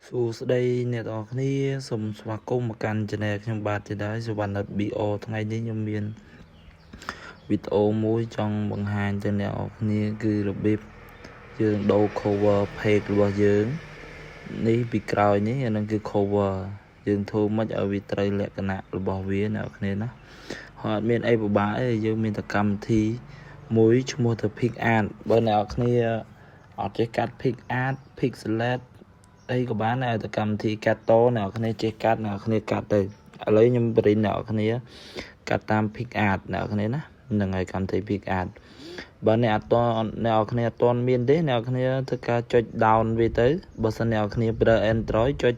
សួស្តីអ្នកទាំងអស់គ្នាសូមស្វាគមន៍មកកាន់ Channel ខ្ញុំបាទជាដែរសុវណ្ណិត BO ថ្ងៃនេះខ្ញុំមានវីដេអូមួយចង់បង្ហាញទៅអ្នកទាំងអស់គ្នាគឺរបៀបយើងដូរ cover page របស់យើងនេះពីក្រោយនេះអានឹងគឺ cover យើងធ្វើមិនឲ្យវាត្រូវលក្ខណៈរបស់វាអ្នកទាំងអស់គ្នាណាហើយអត់មានអីពិបាកទេយើងមានតែកម្មវិធីមួយឈ្មោះថា PicArt បើអ្នកទាំងអស់គ្នាអត់ចេះកាត់ PicArt Pixelate អីក៏បានដែរតែកម្មវិធីកាត់តអ្នកគ្នាចេះកាត់អ្នកគ្នាកាត់ទៅឥឡូវខ្ញុំបរិញ្ញអ្នកគ្នាកាត់តាម PicArt អ្នកគ្នាណាហ្នឹងហើយកម្មវិធី PicArt បើអ្នកអត់តអ្នកគ្នាអត់តមានទេអ្នកគ្នាធ្វើការចុច down វាទៅបើសិនអ្នកគ្នាប្រើ Android ចុច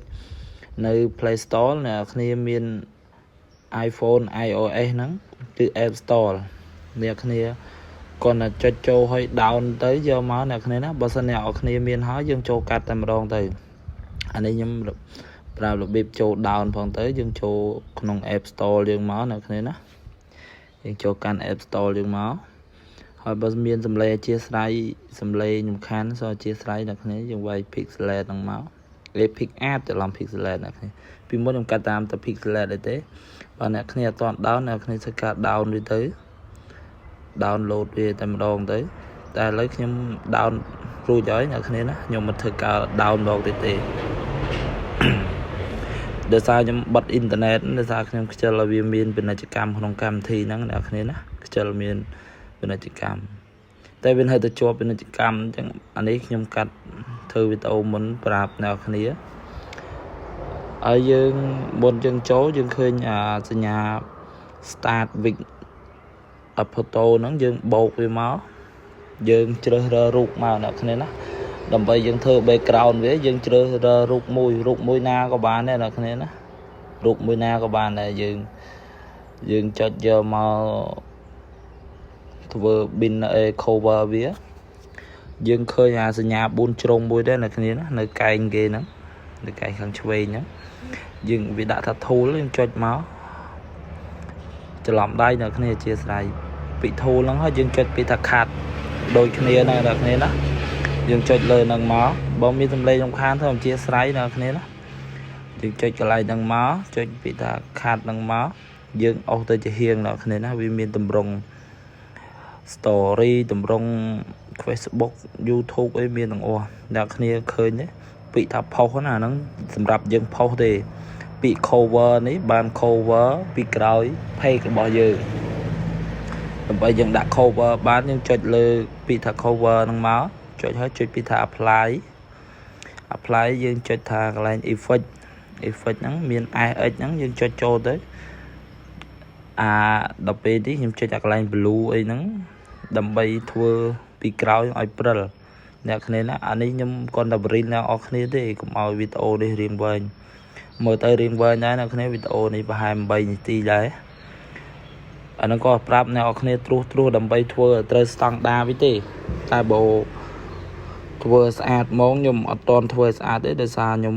នៅ Play Store អ្នកគ្នាមាន iPhone iOS ហ្នឹងគឺ App Store អ្នកគ្នាគាត់តែចុចចូលឲ្យ down ទៅយកមកអ្នកគ្នាណាបើសិនអ្នកគ្នាមានហើយយើងចូលកាត់តែម្ដងទៅអានេះខ្ញុំប្រើរបៀបចូល down ផងទៅយើងចូលក្នុង App Store យើងមកអ្នកគ្នាណាយើងចូលកាន់ App Store យើងមកហើយបើមានសំឡេងអធិស្ឋានសំឡេងសំខាន់សូមអធិស្ឋានអ្នកគ្នាយើងវាយ Pixelate ហ្នឹងមកលេខ PicArt ច្រឡំ Pixelate អ្នកគ្នាពីមុនខ្ញុំកាត់តាមតែ Pixelate ទេបើអ្នកគ្នាអត់ទាន់ down អ្នកគ្នាធ្វើការ down វាទៅ download វាតែម្ដងទៅតែឥឡូវខ្ញុំ down រួចហើយអ្នកគ្នាណាខ្ញុំមិនធ្វើការ down មកទេដោយសារខ្ញុំបិទអ៊ីនធឺណិតដោយសារខ្ញុំខ្ជិលឲ្យវាមានពាណិជ្ជកម្មក្នុងកម្មវិធីហ្នឹងអ្នកគ្នាណាខ្ជិលមានពាណិជ្ជកម្មតែវានៅតែជាប់ពាណិជ្ជកម្មអញ្ចឹងអានេះខ្ញុំកាត់ធ្វើវីដេអូមុនប្រាប់អ្នកគ្នាហើយយើងមុនយើងចូលយើងឃើញសញ្ញា start with a photo ហ្នឹងយើងបោកវាមកយើងជ្រើសរើសរូបមកអ្នកគ្នាណាដើម្បីយើងធ្វើ background វាយើងជ្រើសរើសរូបមួយណាក៏បានដែរអ្នកគ្នាណារូបមួយណាក៏បានដែរយើងចុចយកមកធ្វើ bin cover វាយើងឃើញសញ្ញា4ជ្រុងមួយដែរអ្នកគ្នាណានៅកែងគេហ្នឹងនៅកែងខាងឆ្វេងហ្នឹងយើងវាដាក់ថា tool យើងចុចមកច្រឡំដៃអ្នកគ្នាអធិស្ឋានពី tool ហ្នឹងហើយយើងចុចពីថា cut ដូចគ្នាដែរអ្នកគ្នាណាយើងចុចលើនឹងមកបើមានសំឡេងរំខានទៅអធិស្ឋានអ្នកគ្នាណាយើងចុចកន្លែងហ្នឹងមកចុចពីថា cut ហ្នឹងមកយើងអស់ទៅជាហៀងអ្នកគ្នាណាវាមានតម្រង់ story តម្រង់ Facebook YouTube អីមានទាំងអស់អ្នកគ្នាឃើញទេពាក្យថា post ណាហ្នឹងសម្រាប់យើង post ទេពាក្យ cover នេះបាន cover ពីក្រោយ page របស់យើងដើម្បីយើងដាក់ cover បានយើងចុចលើពាក្យថា cover ហ្នឹងមកចុចហើយចុចពីថា apply យើងចុចថាកន្លែង effect ហ្នឹងមាន SX ហ្នឹងយើងចុចចូលទៅដល់ពេលនេះខ្ញុំចុចអាកន្លែង blue អីហ្នឹងដើម្បីធ្វើពីក្រោយឲ្យព្រិលអ្នកគ្នាណាអានេះខ្ញុំគាត់តែបរិញ្ញអ្នកអស់គ្នាទេកុំឲ្យវីដេអូនេះរៀងវែងមើលទៅរៀងវែងដែរអ្នកគ្នាវីដេអូនេះប្រហែល8នាទីដែរអាហ្នឹងក៏ប្រាប់អ្នកនរគ្នាត្រួសដើម្បីធ្វើឲ្យត្រូវស្តង់ដារវាទេតែបើធ្វើស្អាតហ្មងខ្ញុំអត់តន់ធ្វើស្អាតទេដោយសារខ្ញុំ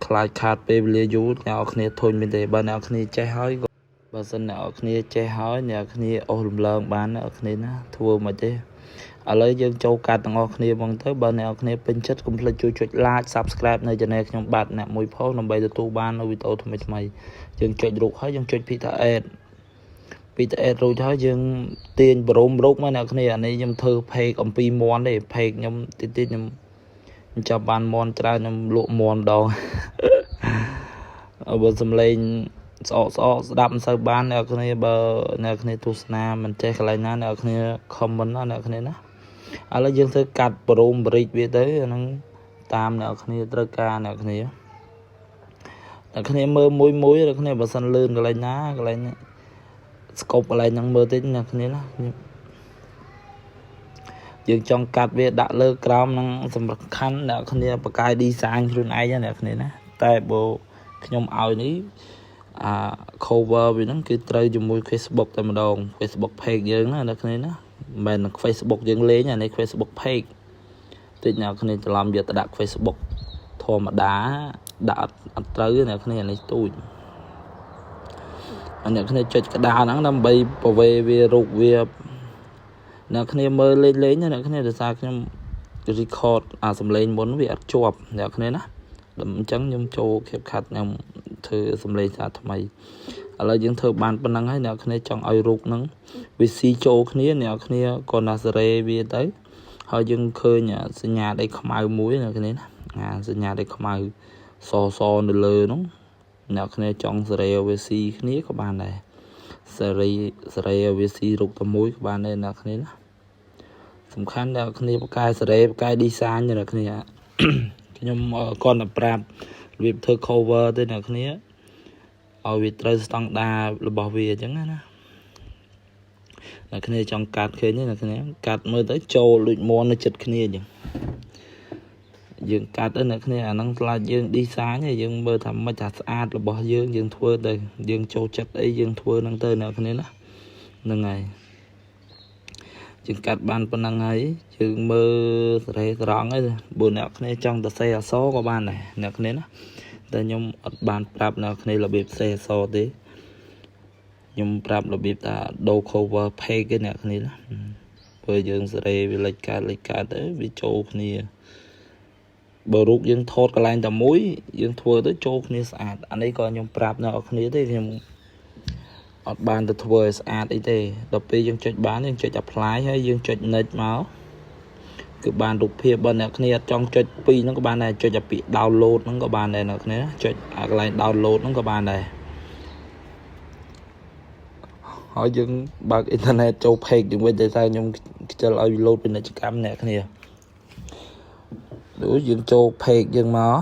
ខ្លាចខាតពេលវេលាយូរអ្នកនរគ្នាធុញមែនទេបើអ្នកនរគ្នាចេះហើយបើសិនអ្នកនរគ្នាចេះហើយអ្នកនរគ្នាអស់រំលើងបានអ្នកនរគ្នាណាធ្វើមិនទេឥឡូវយើងចូលកាត់ទាំងអស់គ្នាហ្មងទៅបើអ្នកនរគ្នាពេញចិត្តកុំភ្លេចជួយចុច like subscribe នៅ channel ខ្ញុំបាទអ្នកមួយផងដើម្បីទទួលបាននូវវីដេអូថ្មីយើងចុចរូបហើយយើងចុចពីថា add រួចហើយយើងទាញបរមរូបមកអ្នកគ្នាអានេះខ្ញុំធ្វើ page អំពីមន់ទេ page ខ្ញុំតិចខ្ញុំចាប់បានមន់ច្រើនខ្ញុំលក់មន់ម្ដងបើសំឡេងស្អកស្ដាប់មិនសូវបានអ្នកគ្នាបើអ្នកគ្នាទស្សនាមិនចេះកន្លែងណាអ្នកគ្នា comment ណាអ្នកគ្នាណាឥឡូវយើងធ្វើកាត់បរមបរិចវាទៅអាហ្នឹងតាមអ្នកគ្នាត្រូវការអ្នកគ្នាមើលមួយអ្នកគ្នាបើសិនលឿនកន្លែងណាកន្លែងស្កប់កន្លែងហ្នឹងមើលតិចអ្នកគ្នាណាយើងចង់កាត់វាដាក់លើក្រោមហ្នឹងសម្រាប់ខាន់អ្នកគ្នាបកកាយ design ខ្លួនឯងអ្នកគ្នាណាតែបើខ្ញុំឲ្យនេះcover វាហ្នឹងគឺត្រូវជាមួយ Facebook តែម្ដង Facebook page យើងណាអ្នកគ្នាណាមិនមែន Facebook យើងលេងអានេះ Facebook page តិចអ្នកគ្នាច្រឡំយកទៅដាក់ Facebook ធម្មតាដាក់អត់ត្រូវអ្នកគ្នាអានេះទូចអ្នកគ្នាចុចក្តារហ្នឹងដើម្បីពវេវារូបវាអ្នកគ្នាមើលលេងអ្នកគ្នាដោយសារខ្ញុំ record សំឡេងមុនវាអត់ជាប់អ្នកគ្នាណាដល់អញ្ចឹងខ្ញុំចូល CapCut ខ្ញុំធ្វើសំឡេងស្អាតថ្មីឥឡូវយើងធ្វើបានប៉ុណ្ណឹងហើយអ្នកគ្នាចង់ឲ្យរូបហ្នឹងវាស៊ីចូលគ្នាអ្នកគ្នាក៏ណាសេរីវាទៅហើយយើងឃើញសញ្ញាដៃខ្មៅមួយអ្នកគ្នាណាសញ្ញាដៃខ្មៅសនៅលើហ្នឹងអ្នកគ្នាចង់សេរីវាស៊ីគ្នាក៏បានដែរសេរីវាស៊ីរូបតែមួយក៏បានដែរអ្នកគ្នាណាសំខាន់អ្នកគ្នាបកកាយសេរីបកកាយ design អ្នកគ្នាខ្ញុំគាត់តែប្រាប់របៀបធ្វើ cover ទៅអ្នកគ្នាឲ្យវាត្រូវស្តង់ដាររបស់វាអញ្ចឹងណាអ្នកគ្នាចង់កាត់ឃើញទេអ្នកគ្នាកាត់មើលទៅចូលដូចមន់នៅចិត្តគ្នាអញ្ចឹងយើងកាត់ទៅអ្នកគ្នាអាហ្នឹងខ្លាចយើង design ហើយយើងមើលថាមិនថាស្អាតរបស់យើងធ្វើទៅយើងចូលចិត្តអីយើងធ្វើហ្នឹងទៅអ្នកគ្នាណាហ្នឹងហើយយើងកាត់បានប៉ុណ្ណឹងហើយយើងមើលសេរីត្រង់ហើយបើអ្នកគ្នាចង់ទៅសេអសក៏បានដែរអ្នកគ្នាណាតែខ្ញុំអត់បានប្រាប់អ្នកគ្នារបៀបសេអសទេខ្ញុំប្រាប់របៀបថាដូរ cover page ទេអ្នកគ្នាណាព្រោះយើងសេរីវាលេចកាតទៅវាចូលគ្នាបើរូបយើងថតកន្លែងតែមួយយើងធ្វើទៅចូលគ្នាស្អាតអានេះក៏ខ្ញុំប្រាប់អ្នកគ្នាទេខ្ញុំអត់បានទៅធ្វើឲ្យស្អាតអីទេដល់ពេលយើងចុចបានយើងចុច apply ហើយយើងចុច next មកគឺបានរូបភាពបើអ្នកគ្នាអត់ចង់ចុចពីរហ្នឹងក៏បានដែរចុចតែពាក្យ download ហ្នឹងក៏បានដែរអ្នកគ្នាចុចកន្លែង download ហ្នឹងក៏បានដែរហើយយើងបើកអ៊ីនធឺណិតចូល page យើងវិញតែខ្ញុំខ្ជិលឲ្យ load ពាណិជ្ជកម្មអ្នកគ្នាដូចយើងចូល page យើងមក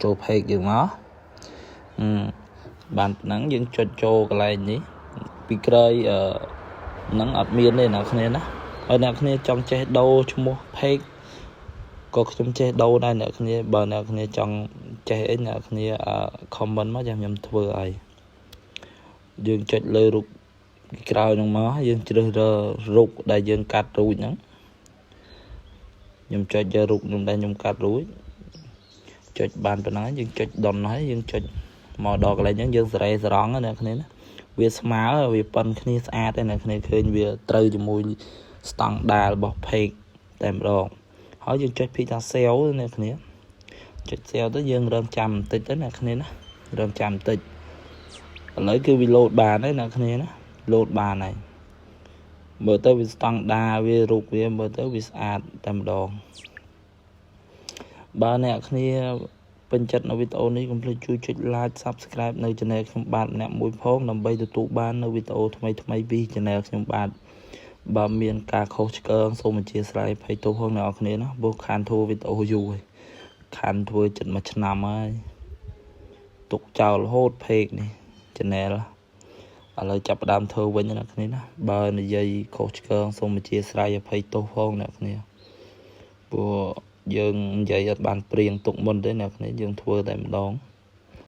ចូល page យើងមកបានហ្នឹងយើងចុចចូលកន្លែងនេះពីក្រោយហ្នឹងអត់មានទេអ្នកគ្នាណាហើយអ្នកគ្នាចង់ចេះដូរឈ្មោះ page ក៏ខ្ញុំចេះដូរដែរអ្នកគ្នាបើអ្នកគ្នាចង់ចេះអីអ្នកគ្នា comment មកចាំខ្ញុំធ្វើឲ្យយើងចុចលើរូបពីក្រោយហ្នឹងមកយើងជ្រើសរើសរូបដែលយើងកាត់រួចហ្នឹងខ្ញុំចុចយករូបនោះដែលខ្ញុំកាត់រួចចុចបានប៉ុណ្ណឹងយើងចុចដុនហើយយើងចុចមកដល់កន្លែងហ្នឹងយើងសេរីសរងណាគ្នាណាវាស្មើវាប៉ុនគ្នាស្អាតទេណាគ្នាឃើញវាត្រូវជាមួយស្តង់ដាររបស់ page តែម្ដងហើយយើងចុចពីថា save ណាគ្នាចុច save ទៅយើងរងចាំបន្តិចទៅណាគ្នាណារងចាំបន្តិចឥឡូវគឺវា load បានហើយណាគ្នាណា load បានហើយមើលទៅវាស្តង់ដារវារូបវាមើលទៅវាស្អាតតែម្ដងបើអ្នកគ្នាពេញចិត្តនៅវីដេអូនេះកុំភ្លេចជួយចុច like subscribe នៅ channel ខ្ញុំបាទម្នាក់មួយផងដើម្បីទទួលបាននៅវីដេអូថ្មីៗពី channel ខ្ញុំបាទបើមានការខុសឆ្គងសូមអធិស្ឋានភ័យទោសផងអ្នកនរគ្នាណាព្រោះខានធ្វើវីដេអូយូរហើយខានធ្វើចិត្តមួយឆ្នាំហើយទុកចោលរហូត page នេះ channel ឥឡូវចាប់ផ្ដើមធ្វើវិញអ្នកគ្នាណាបើនិយាយខុសឆ្គងសូមអធិស្ឋានភ័យទោសផងអ្នកគ្នាព្រោះយើងនិយាយអត់បានព្រៀងទុកមុនទេអ្នកគ្នាយើងធ្វើតែម្ដង